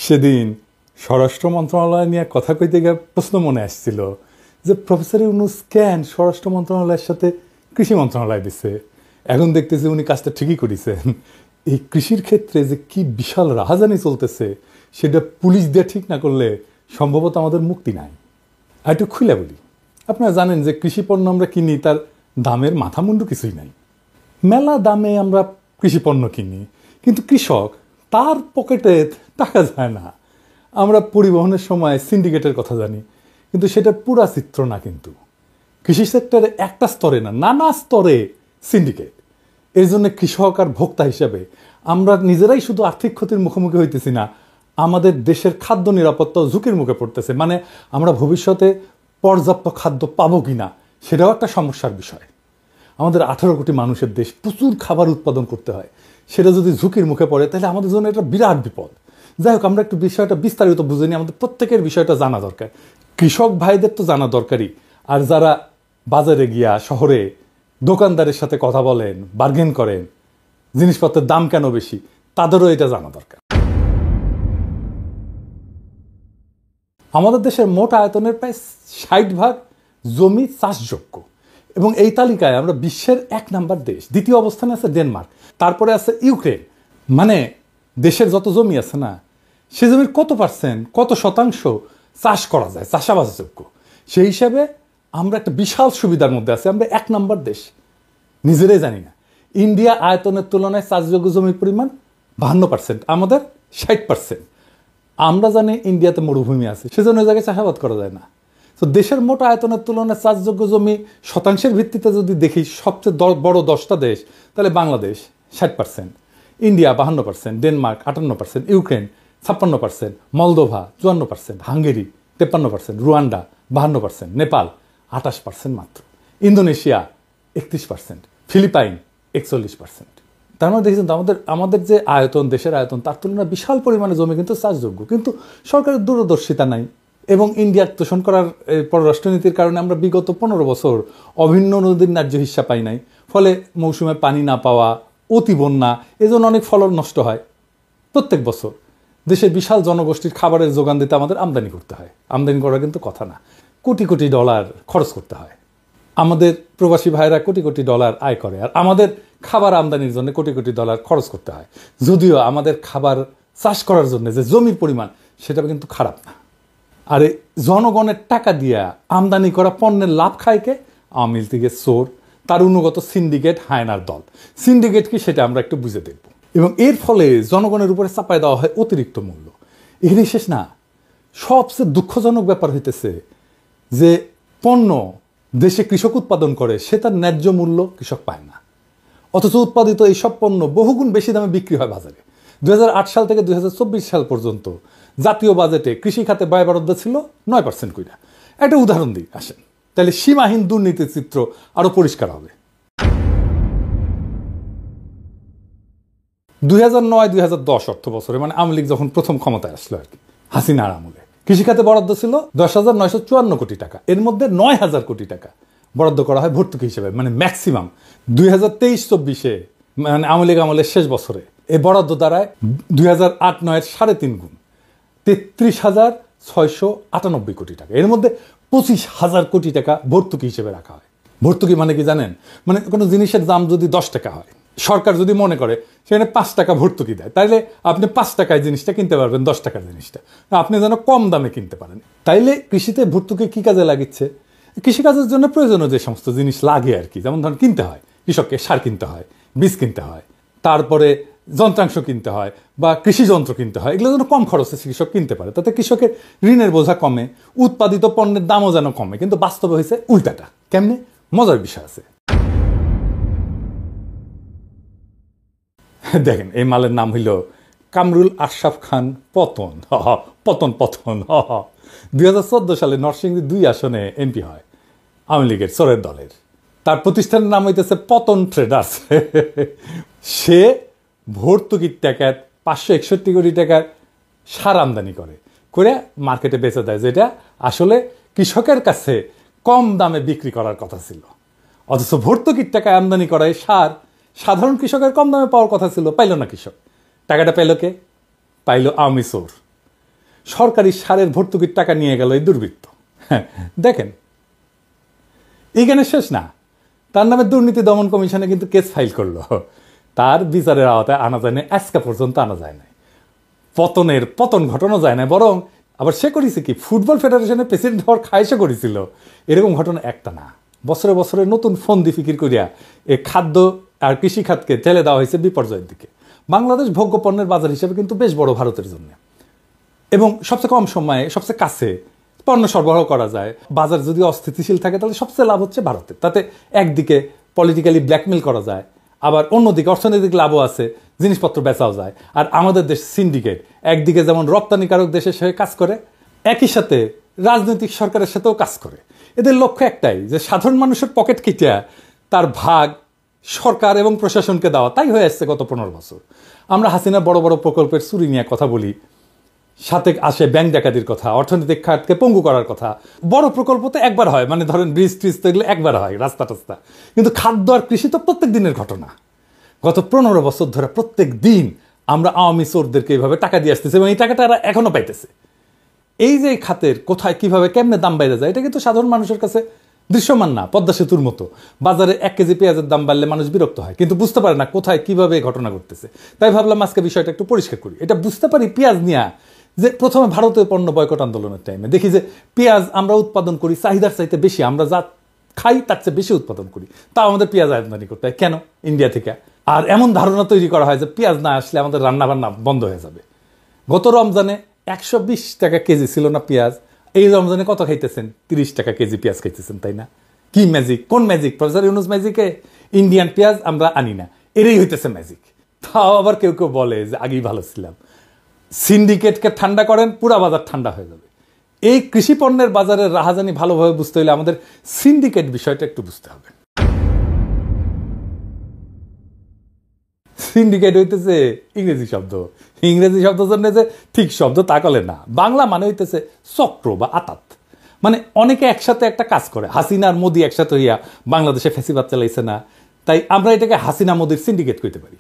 সেদিন স্বরাষ্ট্র মন্ত্রণালয় নিয়ে কথা কইতে গিয়ে প্রশ্ন মনে আসছিল যে প্রফেসর ইউনূস কেন স্বরাষ্ট্র মন্ত্রণালয়ের সাথে কৃষি মন্ত্রণালয় দিছে। এখন দেখতেছি উনি কাজটা ঠিকই করেছেন। এই কৃষির ক্ষেত্রে যে কি বিশাল রাহাজানি চলতেছে সেটা পুলিশ দিয়ে ঠিক না করলে সম্ভবত আমাদের মুক্তি নাই। আর একটু খুলে বলি, আপনারা জানেন যে কৃষি পণ্য আমরা কিনি, তার দামের মাথামুন্ডু কিছুই নাই। মেলা দামে আমরা কৃষি পণ্য কিনি, কিন্তু কৃষক তার পকেটে টাকা যায় না। আমরা পরিবহনের সময় সিন্ডিকেটের কথা জানি, কিন্তু সেটা পুরা চিত্র না। কিন্তু কৃষি সেক্টরে একটা স্তরে না, নানা স্তরে সিন্ডিকেট। এর জন্য কৃষক আর ভোক্তা হিসেবে আমরা নিজেরাই শুধু আর্থিক ক্ষতির মুখোমুখি হইতেছি না, আমাদের দেশের খাদ্য নিরাপত্তা ঝুঁকির মুখে পড়তেছে। মানে আমরা ভবিষ্যতে পর্যাপ্ত খাদ্য পাবো কিনা সেটাও একটা সমস্যার বিষয়। আমাদের 18 কোটি মানুষের দেশ, প্রচুর খাবার উৎপাদন করতে হয়। সেটা যদি ঝুঁকির মুখে পড়ে তাহলে আমাদের জন্য এটা বিরাট বিপদ। যাই হোক, আমরা একটু বিষয়টা বিস্তারিত বুঝে নিই। আমাদের প্রত্যেকের বিষয়টা জানা দরকার। কৃষক ভাইদের তো জানা দরকারই, আর যারা বাজারে গিয়া শহরে দোকানদারের সাথে কথা বলেন, বার্গেন করেন, জিনিসপত্রের দাম কেন বেশি, তাদেরও এটা জানা দরকার। আমাদের দেশের মোট আয়তনের প্রায় 60% জমি চাষযোগ্য, এবং এই তালিকায় আমরা বিশ্বের 1 নাম্বার দেশ। দ্বিতীয় অবস্থানে আছে ডেনমার্ক, তারপরে আছে ইউক্রেন। মানে দেশের যত জমি আছে না, সে জমির কত শতাংশ চাষ করা যায়, চাষাবাসযোগ্য। সেই হিসাবে আমরা একটা বিশাল সুবিধার মধ্যে আছি। আমরা 1 নাম্বার দেশ, নিজেরাই জানি না। ইন্ডিয়া আয়তনের তুলনায় চাষযোগ্য জমির পরিমাণ 52%, আমাদের 60%। আমরা জানি ইন্ডিয়াতে মরুভূমি আছে, সেজন্য ওই জায়গায় চাষাবাদ করা যায় না। তো দেশের মোট আয়তনের তুলনায় চাষযোগ্য জমি শতাংশের ভিত্তিতে যদি দেখি, সবচেয়ে বড় 10টা দেশ, তাহলে Bangladesh 60%, India 52%, Denmark 58%, Ukraine 56%, Moldova 54%, Hungary 53%, Rwanda 52%, Nepal 28% মাত্র, ইন্দোনেশিয়া 31%, ফিলিপাইন 41%। তার মানে দেখেছেন তো আমাদের যে আয়তন, দেশের আয়তন, তার তুলনায় বিশাল পরিমাণে জমি কিন্তু চাষযোগ্য। কিন্তু সরকারের দূরদর্শিতা নাই, এবং ইন্ডিয়ার তোষণ করার পররাষ্ট্রনীতির কারণে আমরা বিগত 15 বছর অভিন্ন নদীর ন্যায্য হিস্সা পাই নাই। ফলে মৌসুমে পানি না পাওয়া, অতি বন্যা, এজন্য অনেক ফলন নষ্ট হয়। প্রত্যেক বছর দেশের বিশাল জনগোষ্ঠীর খাবারের যোগান দিতে আমাদের আমদানি করতে হয়। আমদানি করা কিন্তু কথা না, কোটি কোটি ডলার খরচ করতে হয়। আমাদের প্রবাসী ভাইরা কোটি কোটি ডলার আয় করে, আর আমাদের খাবার আমদানির জন্য কোটি কোটি ডলার খরচ করতে হয়। যদিও আমাদের খাবার চাষ করার জন্য যে জমির পরিমাণ, সেটা কিন্তু খারাপ না। আর এই জনগণের টাকা দিয়া আমদানি করা পণ্যের লাভ খায় কে? আওয়ামী লীগের চোর, তার অনুগত সিন্ডিকেট, হায়নার দল। সিন্ডিকেট কি সেটা আমরা একটু বুঝে দেখব। এবং এর ফলে জনগণের উপরে চাপায় দেওয়া হয় অতিরিক্ত মূল্য। এখানে শেষ না, সবচেয়ে দুঃখজনক ব্যাপার হইতেছে যে পণ্য দেশে কৃষক উৎপাদন করে, সে তার ন্যায্য মূল্য কৃষক পায় না। অথচ উৎপাদিত এইসব পণ্য বহুগুণ বেশি দামে বিক্রি হয় বাজারে। 2008 সাল থেকে 2024 সাল পর্যন্ত জাতীয় বাজেটে কৃষি খাতে ব্যয় বরাদ্দ ছিল 9% কইরা। একটা উদাহরণ দিই আসেন, তাহলে সীমাহীন দুর্নীতির চিত্র আরো পরিষ্কার হবে। 2009-2010 অর্থ বছরে, মানে আওয়ামী লীগ যখন প্রথম ক্ষমতায় আসলো আর কি, হাসিনার আমলে, কৃষিখাতে বরাদ্দ ছিল 10,954 কোটি টাকা। এর মধ্যে 9,000 কোটি টাকা বরাদ্দ করা হয় ভর্তুকি হিসেবে, মানে ম্যাক্সিমাম। 2023-24-এ, মানে আওয়ামী লীগ আমলের শেষ বছরে, এই বরাদ্দ দাঁড়ায় 2008-09-এর 3.5 গুণ, 33,698 কোটি টাকা। এর মধ্যে 25,000 কোটি টাকা ভর্তুকি হিসেবে রাখা হয়। ভর্তুকি মানে কি জানেন? মানে কোনো জিনিসের দাম যদি 10 টাকা হয়, সরকার যদি মনে করে সেখানে 5 টাকা ভর্তুকি দেয়, তাইলে আপনি 5 টাকায় জিনিসটা কিনতে পারবেন 10 টাকার জিনিসটা, আপনি যেন কম দামে কিনতে পারেন। তাইলে কৃষিতে ভর্তুকি কি কাজে লাগিচ্ছে? কৃষিকাজের জন্য প্রয়োজনীয় যে সমস্ত জিনিস লাগে আর কি, যেমন ধরুন কিনতে হয়, কৃষককে সার কিনতে হয়, বীজ কিনতে হয়, তারপরে যন্ত্রাংশ কিনতে হয়, বা কৃষি যন্ত্র কিনতে হয়, এগুলো যেন কম খরচে কৃষক কিনতে পারে, তাতে কৃষকের ঋণের বোঝা কমে, উৎপাদিত পণ্যের দামও যেন কমে। কিন্তু বাস্তবে হয়েছে উল্টাটা। কেমনে? মজার বিষয় আছে। দেখেন, এই মালের নাম হইল কামরুল আশরাফ খান পতন। পতন 2014 সালে নরসিংদী 2 আসনে এমপি হয় আওয়ামী লীগের চোরের দলের। তার প্রতিষ্ঠানের নাম হইতেছে পতন ট্রেডার্স। সে ভর্তুকির টাকায় 561 কোটি টাকার সার আমদানি করে মার্কেটে বেচে দেয়, যেটা আসলে কৃষকের কাছে কম দামে বিক্রি করার কথা ছিল। অথচ ভর্তুকির টাকায় আমদানি করায় সার সাধারণ কৃষকের কম দামে পাওয়ার কথা ছিল, পাইল না কৃষক। টাকাটা পাইল কে? পাইল আওয়ামী চোর। সরকারি সারের ভর্তুকির টাকা নিয়ে গেল এই দুর্বৃত্ত। হ্যাঁ, দেখেন এইখানে শেষ না, তার নামে দুর্নীতি দমন কমিশনে কিন্তু কেস ফাইল করলো, তার বিচারের আওতায় আনা যায় না, আজকে পর্যন্ত আনা যায় না, পতন ঘটানো যায় না, বরং আবার সে করেছে কি ফুটবল ফেডারেশনের প্রেসিডেন্ট হওয়ার খায়সে করেছিল। এরকম ঘটনা একটা না, বছরে বছরে নতুন ফন্দি ফিকির করিয়া এই খাদ্য আর কৃষি খাতকে ঠেলে দেওয়া হয়েছে বিপর্যয়ের দিকে। বাংলাদেশ ভোগ্য পণ্যের বাজার হিসেবে কিন্তু বেশ বড় ভারতের জন্য, এবং সবচেয়ে কম সময়ে সবচেয়ে কাছে পণ্য সরবরাহ করা যায়। বাজার যদি অস্থিতিশীল থাকে তাহলে সবচেয়ে লাভ হচ্ছে ভারতের। তাতে একদিকে পলিটিক্যালি ব্ল্যাকমেল করা যায়, আবার অন্যদিকে অর্থনৈতিক লাভও আছে, জিনিসপত্র বেচাও যায়। আর আমাদের দেশ সিন্ডিকেট একদিকে যেমন রপ্তানিকারক দেশের সাথে কাজ করে, একই সাথে রাজনৈতিক সরকারের সাথেও কাজ করে। এদের লক্ষ্য একটাই, যে সাধারণ মানুষের পকেট কেটে তার ভাগ সরকার এবং প্রশাসনকে দেওয়া। তাই হয়ে আসছে গত 15 বছর। আমরা হাসিনা বড় বড় প্রকল্পের চুরি নিয়ে কথা বলি, সাথে আসে ব্যাংক ডাকাতির কথা, অর্থনৈতিক খাতকে পঙ্গু করার কথা। বড় প্রকল্প তো একবার হয়, মানে ধরেন ব্রিজ ট্রিজ তো এগুলো একবার হয়, রাস্তা টাস্তা। কিন্তু খাদ্য আর কৃষি তো প্রত্যেক দিনের ঘটনা। গত 15 বছর ধরে প্রত্যেক দিন আমরা আওয়ামী চোরদেরকে এইভাবে টাকা দিয়ে আসতেছি, এবং এই টাকাটা এরা এখনো পাইতেছে। এই যে খাতের কোথায় কিভাবে কেমনে দাম বাইরে যায়, এটা কিন্তু সাধারণ মানুষের কাছে দৃশ্যমান না। পদ্মা সেতুর মতো বাজারে 1 কেজি পেঁয়াজের দাম বাড়লে মানুষ বিরক্ত হয়, কিন্তু বুঝতে পারে না কোথায় কিভাবে ঘটনা ঘটতেছে। তাই ভাবলাম আজকে বিষয়টা একটু পরিষ্কার করি। এটা বুঝতে পারি পেঁয়াজ নিয়ে, যে প্রথমে ভারতীয় পণ্য বয়কট আন্দোলনের টাইমে দেখি যে পেঁয়াজ আমরা উৎপাদন করি চাহিদার চাইতে বেশি, আমরা যা খাই তার চেয়ে বেশি উৎপাদন করি, তাও আমাদের পেঁয়াজ আমদানি করতে হয় কেন ইন্ডিয়া থেকে। আর এমন ধারণা তৈরি করা হয় যে পেঁয়াজ না আসলে আমাদের রান্নাবান্না বন্ধ হয়ে যাবে। গত রমজানে 120 টাকা কেজি ছিল না পেঁয়াজ, এই রমজানে কত খাইতেছেন? 30 টাকা কেজি পেঁয়াজ খাইতেছেন, তাই না? কি ম্যাজিক? কোন ম্যাজিক? প্রফেসর ইউনুস ম্যাজিকে ইন্ডিয়ান পেঁয়াজ আমরা আনি না, এরই হইতেছে ম্যাজিক। তাও আবার কেউ কেউ বলে যে আগেই ভালো ছিলাম। সিন্ডিকেটকে ঠান্ডা করেন, পুরা বাজার ঠান্ডা হয়ে যাবে। এই কৃষি পণ্যের বাজারের রাহাজানি ভালোভাবে বুঝতে হলে আমাদের সিন্ডিকেট বিষয়টা একটু বুঝতে হবে। সিন্ডিকেট হইতেছে ইংরেজি শব্দ, ইংরেজি শব্দ জন্য যে ঠিক শব্দ তা কলে না, বাংলা মানে হইতেছে চক্র বা আতাত। মানে অনেকে একসাথে একটা কাজ করে। হাসিনা আর মোদি একসাথে হইয়া বাংলাদেশে ফ্যাসিবাদ চালাইছে না, তাই আমরা এটাকে হাসিনা মোদির সিন্ডিকেট কইতে পারি।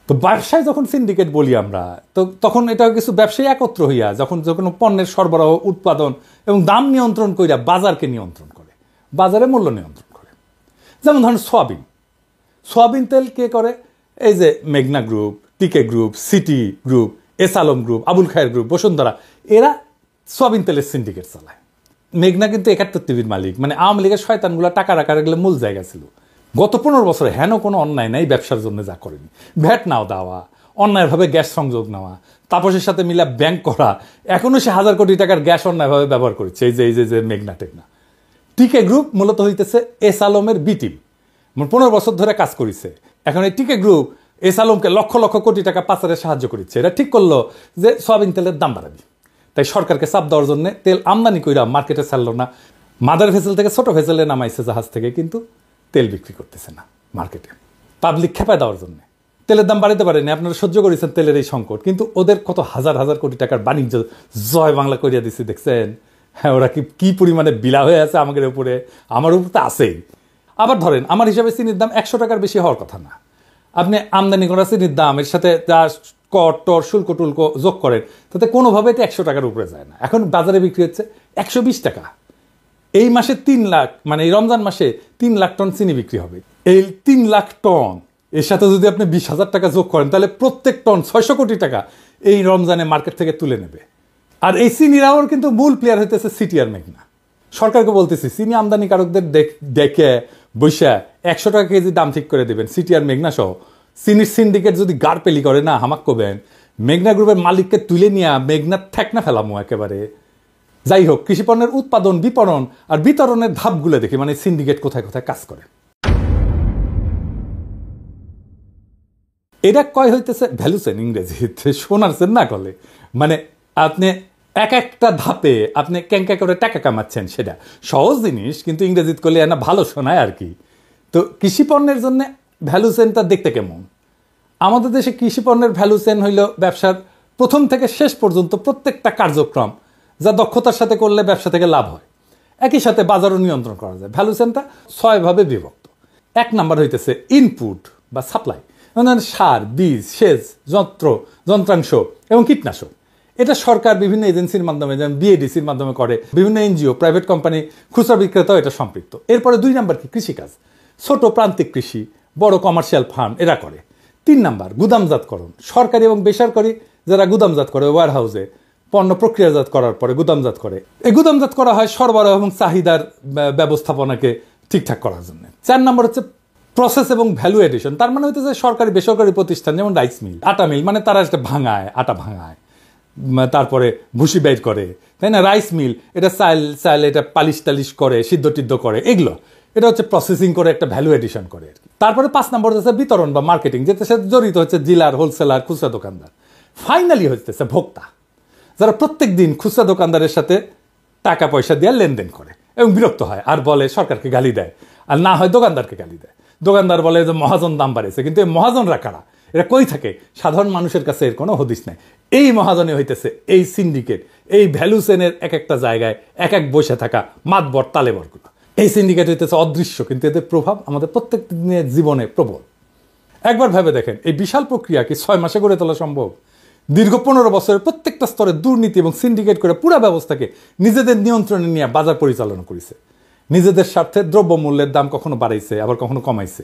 তো ব্যবসায় যখন সিন্ডিকেট বলি আমরা, তো তখন এটা কিছু ব্যবসায়ী একত্র হইয়া যখন কোনো পণ্যের সরবরাহ, উৎপাদন এবং দাম নিয়ন্ত্রণ কইরা বাজারকে নিয়ন্ত্রণ করে, বাজারে মূল্য নিয়ন্ত্রণ করে। যেমন ধরেন সোয়াবিন তেল কে করে? এই যে মেঘনা group, TK group, city group, S Alam group, Abul Khair group, Bashundhara, এরা সোয়াবিন তেলের সিন্ডিকেট চালায়। মেঘনা কিন্তু 71 টিভির মালিক, মানে আওয়ামী লীগের শয়তানগুলো টাকা রাখার গেলে মূল জায়গা ছিল। গত 15 বছরে হেন কোনো অন্যায় নাই ব্যবসার জন্য যা করেনি। ভ্যাট নাও দেওয়া, অন্যায়ভাবে গ্যাস সংযোগ নেওয়া, তাপসের সাথে মিলা ব্যাংক করা, এখনো সে 1000 কোটি টাকার গ্যাস অন্যায়ভাবে ব্যবহার করেছে। এই যে মেঘনা টেকনা। টিকে গ্রুপ মূলত হইতেছে এস আলমের বি টিম, 15 বছর ধরে কাজ করেছে। এখন এই টিকে গ্রুপ এস আলমকে লক্ষ লক্ষ কোটি টাকা পাচারে সাহায্য করেছে। এরা ঠিক করলো যে সয়াবিন তেলের দাম বাড়াবি, তাই সরকারকে চাপ দেওয়ার জন্য তেল আমদানি কইরা মার্কেটে ছাড়লো না। মাদার ভেসেল থেকে ছোট ভেসেলে নামাইছে জাহাজ থেকে, কিন্তু তেল বিক্রি করতেছে না মার্কেটে, পাবলিক খেপায় দেওয়ার জন্য। তেলের দাম বাড়াতে পারেনি, আপনারা সহ্য করেছেন তেলের এই সংকট, কিন্তু ওদের কত হাজার হাজার কোটি টাকার বাণিজ্য জয় বাংলা করিয়া দিচ্ছে দেখছেন। হ্যাঁ, ওরা কি পরিমাণে বিলা হয়ে আছে আমাদের উপরে, আমার উপর তো আছেই। আবার ধরেন আমার হিসাবে চিনির দাম 100 টাকার বেশি হওয়ার কথা না। আপনি আমদানি করা চিনির দাম এর সাথে যা কর টর শুল্ক টুল্ক যোগ করেন, তাতে কোনোভাবে তো 100 টাকার উপরে যায় না। এখন বাজারে বিক্রি হচ্ছে 120 টাকা। এই মাসে 3 লাখ, মানে এই রমজান মাসে 3 লাখ টন চিনি বিক্রি হবে। এই 3 লাখ টন এর সাথে যদি আপনি 20,000 টাকা যোগ করেন, তাহলে প্রত্যেক টন 600 কোটি টাকা এই রমজানে মার্কেট থেকে তুলে নেবে। আর এই চিনিরাও কিন্তু মূল প্লেয়ার হইতেছে সিটি আর মেঘনা। সরকারকে বলতেছি চিনি আমদানিকারকদের দেখে বৈশা 100 টাকা কেজি দাম ঠিক করে দেবেন সিটি আর মেঘনা সহ। চিনির সিন্ডিকেট যদি গাড় পেলি করে না হামাক করবেন, মেঘনা গ্রুপের মালিককে তুলে নিয়ে মেঘনা ঠেকনা ফেলামো একেবারে। যাই হোক, কৃষিপণ্যের উৎপাদন, বিপণন আর বিতরণের ধাপগুলো দেখি, মানে সিন্ডিকেট কোথায় কোথায় কাজ করে। এটা কয় হইতেছে ভ্যালু চেন, ইংরেজিতে শোনারছেন না কলে। মানে আপনি এক একটা ধাপে আপনি ক্যাঙ্কা করে টাকা কামাচ্ছেন, সেটা সহজ জিনিস, কিন্তু ইংরেজিতে করলে না ভালো শোনায় আর কি। তো কৃষিপণ্যের জন্য ভ্যালু চেনটা দেখতে কেমন? আমাদের দেশে কৃষিপণ্যের ভ্যালু চেন হইল ব্যবসার প্রথম থেকে শেষ পর্যন্ত প্রত্যেকটা কার্যক্রম, যা দক্ষতার সাথে করলে ব্যবসা থেকে লাভ হয়। একই সাথে বাজারও নিয়ন্ত্রণ করা যায়। ভ্যালু চেনটা 6 ভাবে বিভক্ত। 1 নাম্বার হইতেছে ইনপুট বা সাপ্লাই, সার, বীজ, সেচ, যন্ত্রাংশ এবং কীটনাশক। এটা সরকার বিভিন্ন এজেন্সির মাধ্যমে, যেমন বিএডিসির মাধ্যমে করে, বিভিন্ন এনজিও, প্রাইভেট কোম্পানি, খুচরা বিক্রেতাও এটা সম্পৃক্ত। এরপরে 2 নাম্বার কি? কৃষিকাজ। ছোট প্রান্তিক কৃষি, বড় কমার্শিয়াল ফার্ম এরা করে। 3 নাম্বার গুদামজাতকরণ। সরকারি এবং বেসরকারি যারা গুদামজাত করে, ওয়্যার হাউসে পণ্য প্রক্রিয়াজাত করার পরে গুদামজাত করে, এই গুদামজাত করা হয় সরবরাহ এবং চাহিদার ব্যবস্থাপনাকে ঠিকঠাক করার জন্য। 4 নম্বর হচ্ছে প্রসেস এবং ভ্যালু এডিশন। তার মানে হচ্ছে সরকারি বেসরকারি প্রতিষ্ঠান, যেমন রাইস মিল, আটা মিল, মানে তারা একটা ভাঙায়, আটা ভাঙায়, তারপরে ভুসি বের করে, তাই না? রাইস মিল, এটা চাল এটা পালিশ টালিশ করে, সিদ্ধ টিদ্ধ করে, এগুলো এটা হচ্ছে প্রসেসিং করে একটা ভ্যালু এডিশন করে আর কি। তারপরে 5 নম্বর হচ্ছে বিতরণ বা মার্কেটিং, যেটার সাথে জড়িত হচ্ছে ডিলার, হোলসেলার, খুচরা দোকানদার। ফাইনালি হচ্ছে ভোক্তা, যারা প্রত্যেক দিন খুচরা দোকানদারের সাথে টাকা পয়সা দিয়ে লেনদেন করে এবং বিরক্ত হয় আর বলে সরকারকে গালি দেয়, আর না হয় দোকানদারকে গালি দেয়। দোকানদার বলে যে মহাজন দাম বাড়িয়েছে, কিন্তু এই মহাজনরা কারা? এরা কই থাকে? সাধারণ মানুষের কাছে এর কোনো হদিস নেই। এই মহাজনে হইতেছে এই সিন্ডিকেট, এই ভ্যালু চেনের এক একটা জায়গায় এক এক বসে থাকা মাতবর তালেবরগুলো। এই সিন্ডিকেট হইতেছে অদৃশ্য, কিন্তু এদের প্রভাব আমাদের প্রত্যেক দিনের জীবনে প্রবল। একবার ভেবে দেখেন, এই বিশাল প্রক্রিয়া কি 6 মাসে গড়ে তোলা সম্ভব? দীর্ঘ 15 বছরের প্রত্যেকটা স্তরে দুর্নীতি এবং সিন্ডিকেট করে পুরো ব্যবস্থাকে নিজেদের নিয়ন্ত্রণে নিয়ে বাজার পরিচালনা করেছে। নিজেদের স্বার্থে দ্রব্যমূল্যের দাম কখনো বাড়াইছে, আবার কখনো কমাইছে।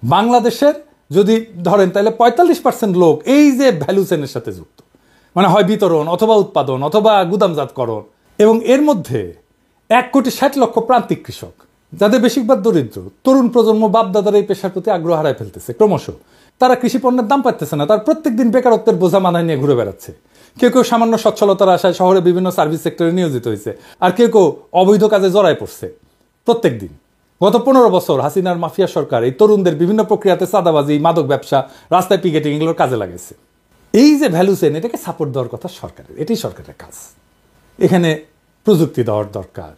বাংলাদেশের যদি ধরেন, তাহলে 45% লোক এই যে ভ্যালু চেনের সাথে যুক্ত, মানে হয় বিতরণ অথবা উৎপাদন অথবা গুদামজাতকরণ। এবং এর মধ্যে 1,60,00,000 প্রান্তিক কৃষক, যাদের বেশিরভাগ দরিদ্র। তরুণ প্রজন্ম বাপদাদার এই পেশার প্রতি আগ্রহ হারায় ফেলতেছে ক্রমশ। তারা কৃষি পণ্যের দাম পাচ্ছে না, তার প্রত্যেক দিন বেকারত্বের বোঝা মাথায় নিয়ে ঘুরে বেড়াচ্ছে। কেউ কেউ সামান্য সচ্ছলতার আশায় শহরে বিভিন্ন সার্ভিস সেক্টরে নিয়োজিত হয়েছে, আর কেউ কেউ অবৈধ কাজে জড়ায় পড়ছে প্রত্যেক দিন। গত 15 বছর হাসিনার মাফিয়া সরকার এই তরুণদের বিভিন্ন প্রক্রিয়াতে চাঁদাবাজি, মাদক ব্যবসা, রাস্তায় পিকেটিং এগুলোর কাজে লাগাইছে। এই যে ভ্যালু চেন, এটাকে সাপোর্ট দেওয়ার কথা সরকারের, এটাই সরকারের কাজ। এখানে প্রযুক্তি দেওয়ার দরকার,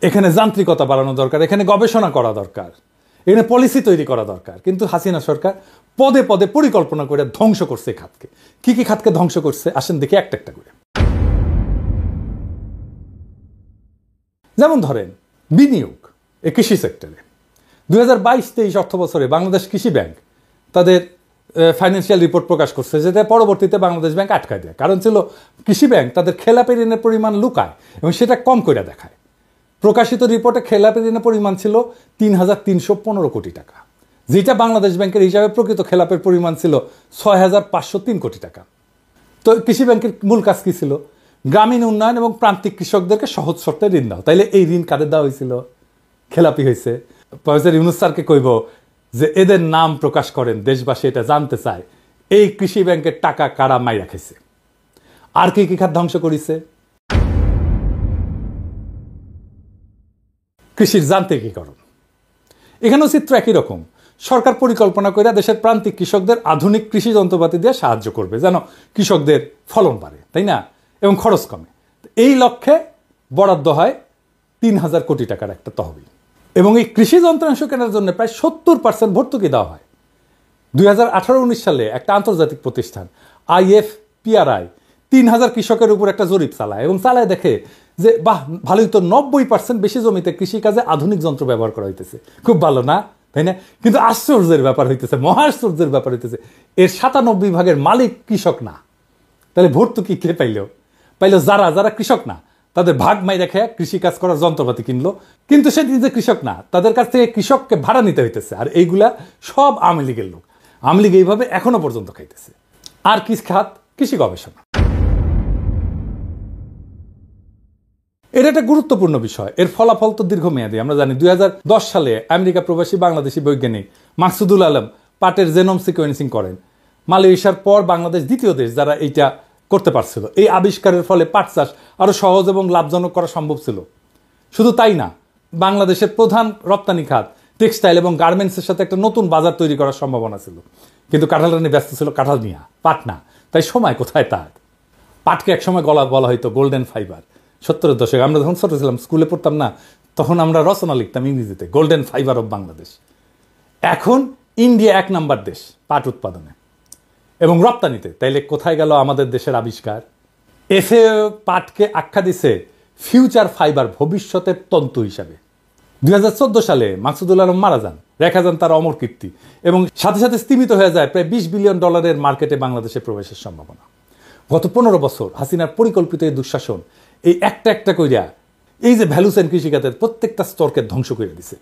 এখানে যান্ত্রিকতা বাড়ানো দরকার, এখানে গবেষণা করা দরকার, এখানে পলিসি তৈরি করা দরকার। কিন্তু হাসিনা সরকার পদে পদে পরিকল্পনা করে ধ্বংস করছে এই খাতকে। কি কি খাতকে ধ্বংস করছে আসেন দেখি একটা একটা করে। যেমন ধরেন বিনিয়োগ এই কৃষি সেক্টরে 2022-23 অর্থ বছরে বাংলাদেশ কৃষি ব্যাংক তাদের ফাইন্যান্সিয়াল রিপোর্ট প্রকাশ করছে, যেটা পরবর্তীতে বাংলাদেশ ব্যাংক আটকায় দেয়। কারণ ছিল কৃষি ব্যাংক তাদের খেলাপি ঋণের পরিমাণ লুকায় এবং সেটা কম করে দেখায়। প্রকাশিত রিপোর্টে খেলাপি ঋণের পরিমাণ ছিল 3,315 কোটি টাকা, যেটা বাংলাদেশ ব্যাংকের হিসাবে প্রকৃত খেলাপের পরিমাণ ছিল 6,503 কোটি টাকা। তো কৃষি ব্যাংকের মূল কাজ কি ছিল? গ্রামীণ উন্নয়ন এবং প্রান্তিক কৃষকদেরকে সহজ শর্তে ঋণ দাও। তাইলে এই ঋণ কাদের দেওয়া হয়েছিল? খেলাপি হয়েছে। প্রফেসর ইউনূস স্যারকে কইব যে এদের নাম প্রকাশ করেন, দেশবাসী এটা জানতে চায় এই কৃষি ব্যাংকের টাকা কারা মাইরা খাইছে। আর কি কি খাত ধ্বংস করেছে? কৃষির যান্ত্রিকীকরণ। এখানেও চিত্র একই রকম। সরকার পরিকল্পনা করে দেশের প্রান্তিক কৃষকদের আধুনিক কৃষি যন্ত্রপাতি দিয়ে সাহায্য করবে, যেন কৃষকদের ফলন বাড়ে, তাই না, এবং খরচ কমে। এই লক্ষ্যে বরাদ্দ হয় 3,000 কোটি টাকার একটা তহবিল, এবং এই কৃষি যন্ত্রাংশ কেনার জন্য প্রায় 70% ভর্তুকি দেওয়া হয়। 2018-19 সালে একটা আন্তর্জাতিক প্রতিষ্ঠান IFPRI 3,000 কৃষকের উপর একটা জরিপ চালায় এবং চালায় দেখে যে বাহ, ভালোই তো, 90% বেশি জমিতে কৃষিকাজে আধুনিক যন্ত্র ব্যবহার করা হইতেছে। খুব ভালো না, তাই না? কিন্তু আশ্চর্যের ব্যাপার হইতেছে, মহা আশ্চর্যের ব্যাপার হইতেছে, এর 97 ভাগের মালিক কৃষক না। তাহলে ভর্তুকি কে পাইল? যারা যারা কৃষক না, তাদের ভাগ মাই রেখে কৃষিকাজ করার যন্ত্রপাতি কিনলো, কিন্তু সে নিজে কৃষক না, তাদের কাছ থেকে কৃষককে ভাড়া নিতে হইতেছে। আর এইগুলা সব আওয়ামী লীগের লোক। আওয়ামী লীগ এইভাবে এখনো পর্যন্ত খাইতেছে। আর কি খাত? কৃষি গবেষণা। এটা একটা গুরুত্বপূর্ণ বিষয়। এর ফলাফল তো দীর্ঘমেয়াদী। আমরা জানি 2010 সালে আমেরিকা প্রবাসী বাংলাদেশি বৈজ্ঞানিক মাকসুদুল আলম পাটের জেনোম সিকোয়েন্সিং করেন। মালয়েশিয়ার পর বাংলাদেশ দ্বিতীয় দেশ যারা এইটা করতে পারছিল। এই আবিষ্কারের ফলে পাট চাষ আরো সহজ এবং লাভজনক করা সম্ভব ছিল। শুধু তাই না, বাংলাদেশের প্রধান রপ্তানি খাত টেক্সটাইল এবং গার্মেন্টসের সাথে একটা নতুন বাজার তৈরি করার সম্ভাবনা ছিল। কিন্তু কাঁঠাল রানী ব্যস্ত ছিল কাঁঠাল নিয়ে, পাট না। তাই সময় কোথায় তার? পাটকে একসময় বলা হয়তো গোল্ডেন ফাইবার। 70-এর দশকে আমরা যখন ছোট ছিলাম, স্কুলে পড়তাম না, তখন আমরা রচনা লিখতাম ইংরেজিতে, গোল্ডেন ফাইবার অফ বাংলাদেশ। এখন ইন্ডিয়া 1 নাম্বার দেশ পাট উৎপাদনে এবং রপ্তানিতে। তাইলে কোথায় গেল আমাদের দেশের আবিষ্কার? FAO পাটকে আখ্যা দিছে ফিউচার ফাইবার, ভবিষ্যতের তন্তু হিসাবে। 2014 সালে মাকসুদুল আলম মারা যান, রেখা যান তার অমর কীর্তি, এবং সাথে সাথে স্তীমিত হয়ে যায় প্রায় $20 বিলিয়ন মার্কেটে বাংলাদেশে প্রবেশের সম্ভাবনা। গত 15 বছর হাসিনার পরিকল্পিত এই দুঃশাসন এই একটা একটা কইরা এই যে ভ্যালু চেইন কৃষিখাতের প্রত্যেকটা স্তরকে ধ্বংস করে দিছে,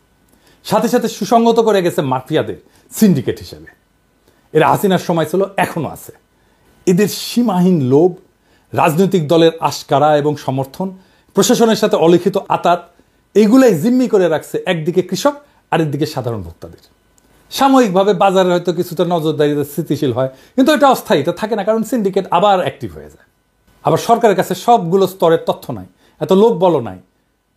সাথে সাথে সুসংগত করে গেছে মাফিয়াদের সিন্ডিকেট হিসেবে। এরা হাসিনার সময় ছিল, এখনো আছে। এদের সীমাহীন লোভ, রাজনৈতিক দলের আশকারা এবং সমর্থন, প্রশাসনের সাথে অলিখিত আতাত, এইগুলাই জিম্মি করে রাখছে একদিকে কৃষক আর একদিকে সাধারণ ভোক্তাদের। সাময়িকভাবে বাজারে হয়তো কিছুটা নজরদারিতে স্থিতিশীল হয়, কিন্তু এটা অস্থায়ী, এটা থাকে না, কারণ সিন্ডিকেট আবার অ্যাক্টিভ হয়ে যায়। আবার সরকারের কাছে সবগুলো স্তরের তথ্য নাই, এত লোক বল নাই,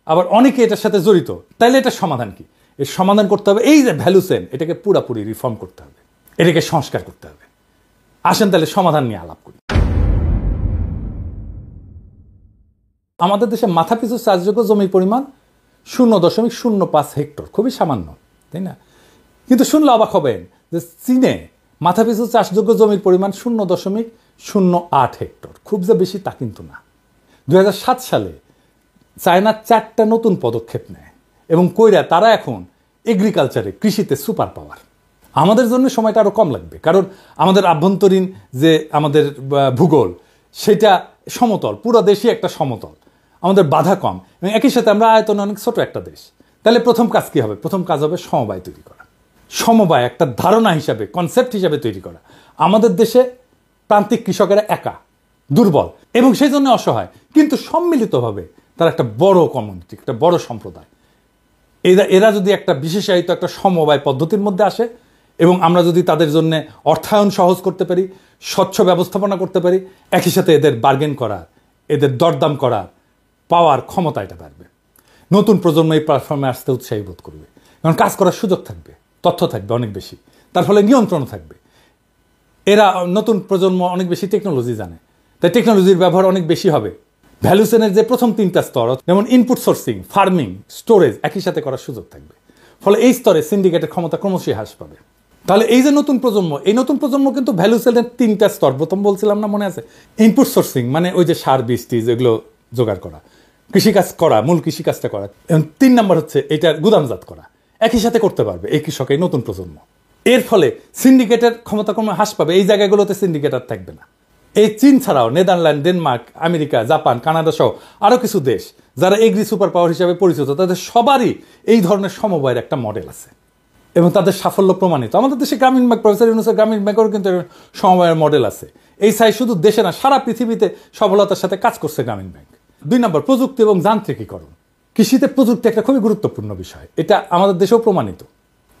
আবার অনেকে এটার সাথে জড়িত। তাইলে এটার সমাধান কি? এর সমাধান করতে হবে এই যে ভ্যালু চেইন, এটাকে পুরাপুরি রিফর্ম করতে হবে, এটাকে সংস্কার করতে হবে। আসেন তাহলে সমাধান নিয়ে আলাপ করি। আমাদের দেশে মাথাপিছু চাষযোগ্য জমির পরিমাণ 0.05 হেক্টর, খুবই সামান্য, তাই না? কিন্তু শুনলে অবাক হবেন যে চীনে মাথাপিছু চাষযোগ্য জমির পরিমাণ 0.08 হেক্টর। খুব যে বেশি তা কিন্তু না। 2007 সালে চায়না 4টা নতুন পদক্ষেপ নেয় এবং কইরা তারা এখন এগ্রিকালচারে, কৃষিতে সুপার পাওয়ার। আমাদের জন্য সময়টা আরও কম লাগবে, কারণ আমাদের আভ্যন্তরীণ যে আমাদের ভূগোল সেটা সমতল, পুরো দেশই একটা সমতল, আমাদের বাধা কম, এবং একই সাথে আমরা আয়তনে অনেক ছোট একটা দেশ। তাহলে প্রথম কাজ কী হবে? প্রথম কাজ হবে সমবায় তৈরি করা। সমবায় একটা ধারণা হিসাবে, কনসেপ্ট হিসাবে তৈরি করা। আমাদের দেশে প্রান্তিক কৃষকেরা একা, দুর্বল এবং সেই জন্য অসহায়, কিন্তু সম্মিলিতভাবে তারা একটা বড় কমিউনিটি, একটা বড় সম্প্রদায়। এরা যদি একটা বিশেষায়িত একটা সমবায় পদ্ধতির মধ্যে আসে এবং আমরা যদি তাদের জন্য অর্থায়ন সহজ করতে পারি, স্বচ্ছ ব্যবস্থাপনা করতে পারি, একই সাথে এদের বার্গেন করার, এদের দরদাম করার পাওয়ার ক্ষমতা এটা বাড়বে। নতুন প্রজন্ম এই প্ল্যাটফর্মে আসতে উৎসাহী বোধ করবে, কারণ কাজ করার সুযোগ থাকবে, তথ্য থাকবে অনেক বেশি, তার ফলে নিয়ন্ত্রণ থাকবে। এরা নতুন প্রজন্ম অনেক বেশি টেকনোলজি জানে, তাই টেকনোলজির ব্যবহার অনেক বেশি হবে। ভ্যালু চেইনের যে প্রথম 3টা স্তর, যেমন ইনপুট সোর্সিং, ফার্মিং, স্টোরেজ, একই সাথে করার সুযোগ থাকবে। ফলে এই স্তরে সিন্ডিকেটের ক্ষমতা ক্রমশই হ্রাস পাবে। তাহলে এই যে নতুন প্রজন্ম, এই নতুন প্রজন্ম কিন্তু ভ্যালু চেইনের 3টা স্তর, প্রথম বলছিলাম না, মনে আছে? ইনপুট সোর্সিং মানে ওই যে সার, বীজ, টিজ এগুলো জোগাড় করা, কৃষিকাজ করা, মূল কৃষিকাজটা করা। এবং 3 নম্বর হচ্ছে এটার গুদামজাত করা, একই সাথে করতে পারবে এই কৃষক, এই নতুন প্রজন্ম। এর ফলে সিন্ডিকেটের ক্ষমতা ক্রমে হ্রাস পাবে, এই জায়গাগুলোতে সিন্ডিকেট আর থাকবে না। এই চীন ছাড়াও Netherland, Denmark, America, Japan, Canada সহ আরও কিছু দেশ যারা এগ্রি সুপার পাওয়ার হিসাবে পরিচিত, তাদের সবারই এই ধরনের সমবায়ের একটা মডেল আছে এবং তাদের সাফল্য প্রমাণিত। আমাদের দেশে গ্রামীণ ব্যাংক, প্রফেসর ইউনূসের গ্রামীণ ব্যাংকেরও কিন্তু সমবায়ের মডেল আছে। এই সাই শুধু দেশে না, সারা পৃথিবীতে সফলতার সাথে কাজ করছে গ্রামীণ ব্যাংক। 2 নম্বর, প্রযুক্তি এবং যান্ত্রিকীকরণ। কৃষিতে প্রযুক্তি একটা খুবই গুরুত্বপূর্ণ বিষয়, এটা আমাদের দেশেও প্রমাণিত।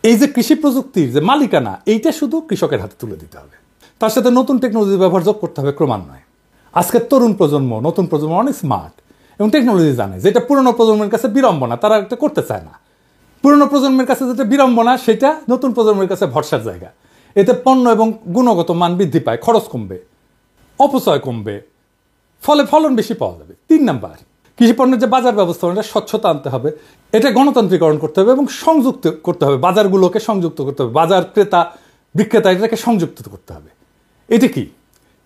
এই যে কৃষি প্রযুক্তির যে মালিকানা, এইটা শুধু কৃষকের হাতে তুলে দিতে হবে, তার সাথে নতুন টেকনোলজি ব্যবহার যোগ করতে হবে ক্রমান্বয়ে। আজকের তরুণ প্রজন্ম, নতুন প্রজন্ম অনেক স্মার্ট এবং টেকনোলজি জানে, যেটা পুরনো প্রজন্মের কাছে বিড়ম্বনা, তারা এটা করতে চায় না। পুরনো প্রজন্মের কাছে যেটা বিড়ম্বনা, সেটা নতুন প্রজন্মের কাছে ভরসার জায়গা। এতে পণ্য এবং গুণগত মান বৃদ্ধি পায়, খরচ কমবে, অপচয় কমবে, ফলে ফলন বেশি পাওয়া যাবে। 3 নাম্বার, কৃষি পণ্যের যে বাজার ব্যবস্থাপনা, স্বচ্ছতা আনতে হবে, এটা গণতান্ত্রিকরণ করতে হবে এবং সংযুক্ত করতে হবে, বাজারগুলোকে সংযুক্ত করতে হবে, বাজার ক্রেতা বিক্রেতা এটাকে সংযুক্ত করতে হবে। এটা কি?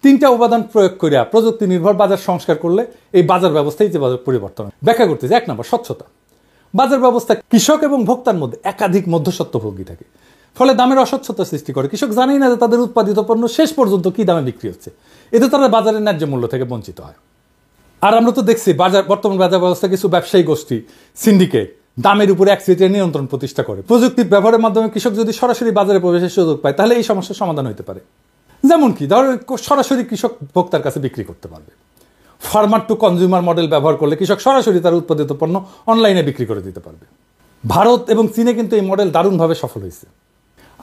3টা উপাদান প্রয়োগ করিয়া প্রযুক্তি নির্ভর বাজার সংস্কার করলে এই বাজার ব্যবস্থায় যে বাজার পরিবর্তন ব্যাখ্যা করতেছে। 1 নম্বর, স্বচ্ছতা। বাজার ব্যবস্থা কৃষক এবং ভোক্তার মধ্যে একাধিক মধ্যস্বত্বভোগী থাকে, ফলে দামের অস্বচ্ছতা সৃষ্টি করে। কৃষক জানেই না যে তাদের উৎপাদিত পণ্য শেষ পর্যন্ত কি দামে বিক্রি হচ্ছে, এতে তারা বাজারের ন্যায্য মূল্য থেকে বঞ্চিত হয়। আর আমরা তো দেখছি বর্তমান বাজার ব্যবস্থা কিছু ব্যবসায়ী গোষ্ঠী, সিন্ডিকেট দামের উপরে একচেটিয়া নিয়ন্ত্রণ প্রতিষ্ঠা করে। প্রযুক্তির ব্যবহারের মাধ্যমে কৃষক যদি সরাসরি বাজারে প্রবেশের সুযোগ পায়, তাহলে এই সমস্যার সমাধান হতে পারে। যেমন কি, ধরো সরাসরি কৃষক ভোক্তার কাছে বিক্রি করতে পারবে। ফার্মার টু কনজিউমার মডেল ব্যবহার করলে কৃষক সরাসরি তার উৎপাদিত পণ্য অনলাইনে বিক্রি করে দিতে পারবে। ভারত এবং চীনে কিন্তু এই মডেল দারুণভাবে সফল হয়েছে।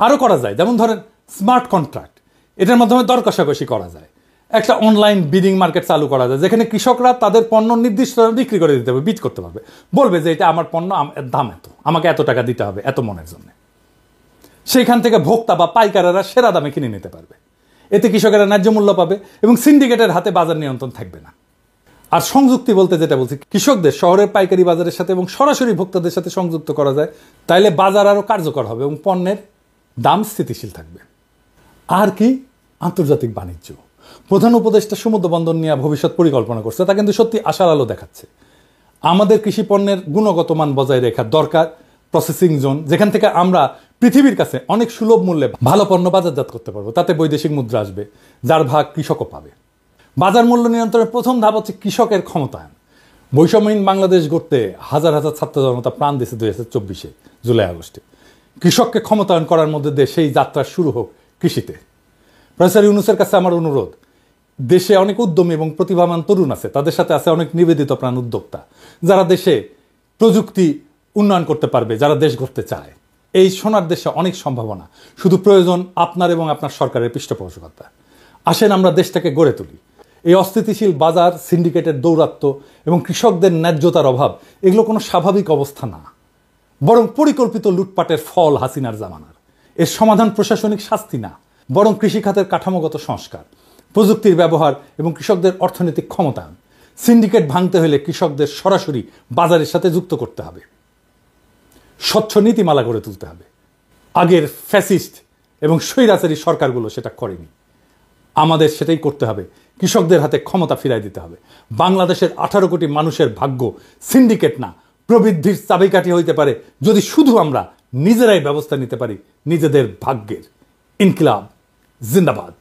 আরও করা যায়, যেমন ধরেন স্মার্ট কন্ট্রাক্ট, এটার মাধ্যমে দর কষাকষি করা যায়। একটা অনলাইন বিডিং মার্কেট চালু করা যায়, যেখানে কৃষকরা তাদের পণ্য নির্দিষ্ট বিক্রি করে দিতে হবে, বিট করতে পারবে, বলবে যে এটা আমার পণ্য, দাম এত, আমাকে এত টাকা দিতে হবে এত মনের জন্য। সেইখান থেকে ভোক্তা বা পাইকারেরা সেরা দামে কিনে নিতে পারবে। এতে কৃষকেরা ন্যায্য মূল্য পাবে এবং সিন্ডিকেটের হাতে বাজার নিয়ন্ত্রণ থাকবে না। আর সংযুক্তি বলতে যেটা বলছি, কৃষকদের শহরের পাইকারি বাজারের সাথে এবং সরাসরি ভোক্তাদের সাথে সংযুক্ত করা যায়, তাইলে বাজার আরও কার্যকর হবে এবং পণ্যের দাম স্থিতিশীল থাকবে। আর কি? আন্তর্জাতিক বাণিজ্য। প্রধান উপদেষ্টা সমুদ্র বন্দর নিয়ে ভবিষ্যৎ পরিকল্পনা করছে, তা কিন্তু সত্যি আশার আলো দেখাচ্ছে। আমাদের কৃষি পণ্যের গুণগত মান বজায় রাখা দরকার। প্রসেসিং জোন, যেখান থেকে আমরা পৃথিবীর কাছে অনেক সুলভ মূল্যে ভালো পণ্য বাজারজাত করতে পারবো, তাতে বৈদেশিক মুদ্রা আসবে, যার ভাগ কৃষকও পাবে। বাজার মূল্য নিয়ন্ত্রণের প্রথম ধাপ হচ্ছে কৃষকের ক্ষমতায়ন। বৈষম্যহীন বাংলাদেশ গড়তে হাজার হাজার ছাত্র জনতা প্রাণ দিয়েছে 2024 জুলাই আগস্টে। কৃষককে ক্ষমতায়ন করার মধ্যে দিয়ে সেই যাত্রা শুরু হোক কৃষিতে। প্রফেসর ইউনূসের কাছে আমার অনুরোধ, দেশে অনেক উদ্যমী এবং প্রতিভাবান তরুণ আছে, তাদের সাথে আছে অনেক নিবেদিত প্রাণ উদ্যোক্তা, যারা দেশে প্রযুক্তি উন্নয়ন করতে পারবে, যারা দেশ গড়তে চায়। এই সোনার দেশে অনেক সম্ভাবনা, শুধু প্রয়োজন আপনার এবং আপনার সরকারের পৃষ্ঠপোষকতা। আসেন আমরা দেশটাকে গড়ে তুলি। এই অস্থিতিশীল বাজার, সিন্ডিকেটের দৌরাত্ম্য এবং কৃষকদের ন্যায্যতার অভাব এগুলো কোনো স্বাভাবিক অবস্থা না, বরং পরিকল্পিত লুটপাটের ফল হাসিনার জামানার। এর সমাধান প্রশাসনিক শাস্তি না, বরং কৃষিখাতের কাঠামোগত সংস্কার, প্রযুক্তির ব্যবহার এবং কৃষকদের অর্থনৈতিক ক্ষমতায়ন। সিন্ডিকেট ভাঙতে হলে কৃষকদের সরাসরি বাজারের সাথে যুক্ত করতে হবে, স্বচ্ছ নীতিমালা গড়ে তুলতে হবে। আগের ফ্যাসিস্ট এবং স্বৈরাচারী সরকারগুলো সেটা করেনি, আমাদের সেটাই করতে হবে। কৃষকদের হাতে ক্ষমতা ফিরাই দিতে হবে। বাংলাদেশের 18 কোটি মানুষের ভাগ্য সিন্ডিকেট না, প্রবৃদ্ধির চাবিকাঠি হইতে পারে যদি শুধু আমরা নিজেরাই ব্যবস্থা নিতে পারি নিজেদের ভাগ্যের। ইনকিলাব জিন্দাবাদ।